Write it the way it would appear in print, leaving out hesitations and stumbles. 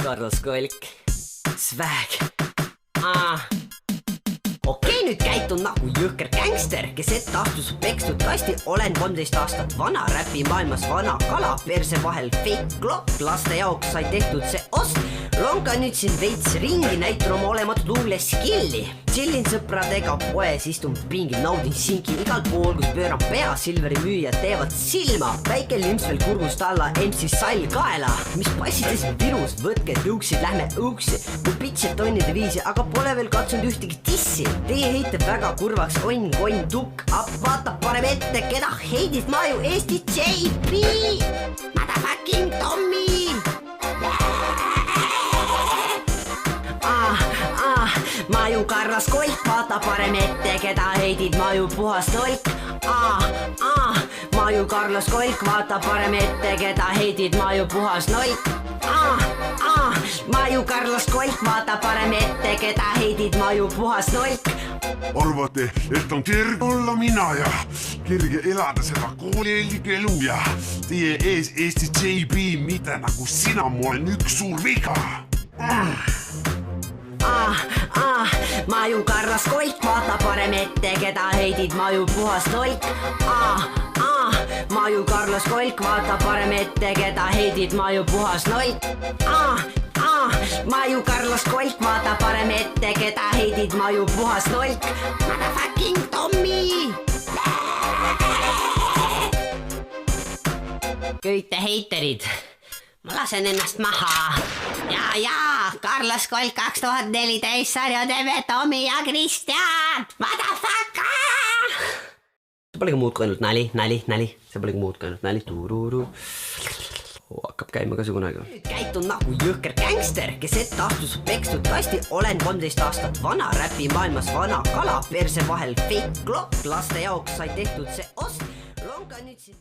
Carlos Kolk, Swag. Okei, nüüd käitun nagu jõhker gängster, kes ette astus pekstud kasti. Olen 13 aastat vana, räpi maailmas vana kala, perse vahel fake klopp. Laste jaoks sai tehtud see ost. Lonka nüüd siin veits ringi, näitan oma olematut luule skilli. Chillin sõpradega poes, istun pingil, naudin sinki igal pool, kus pööran pea. Silveri müüjad teevad silma, väike limps veel kurgust alla, MC sall kaela. Mis passides virus, võtke tõuksid, lähme õuksi. Kui pitset tonnide viisi, aga pole veel katsunud ühtegi tissi. Teie heite väga kurvaks, onn, tukk up. Vaata parem ette, keda heidid ma ju Eesti JP. Motherfucking Tommy. Ma ju Carlos Kolk, vaata parem ette, keda heidid ma ju puhas tolk. Ma ju Carlos Kolk, vaata parem ette, keda heidid ma ju puhas nolk. Ma ju Carlos Kolk, vaata parem ette, keda heidid ma ju puhas nolk. Arvate, et on kerge olla mina ja kerge elada seda koolieelik elu ja teie ees Eesti JP, mitte nagu sina, ma olen üks suur viga. Ma ju Carlos Kolk, vaata parem ette, keda heidid ma ju puhas nolk. Ma ju Carlos Kolk, vaata parem ette, keda heidid ma ju puhas nolk. Ma ju Carlos Kolk, vaata parem ette, keda heidid ma ju puhas nolk. Motherfucking Tommy. Kõik te heiterid, ma lasen ennast maha. Ja, Carlos Kolk 2014 sarja teeme Tommy ja Kristjan. Motherfucker! See polegi muud kui ainult nali. See polegi muud kui ainult nali. Tururu. Hakkab käima ka see kunagi. Käitun nagu jõhker gängster, kes ette astus pekstud kasti. Olen 13 aastat vana, räpi maailmas vana kala, perse vahel fake klopp. Laste jaoks sai tehtud see ost. Lonka nüüd siin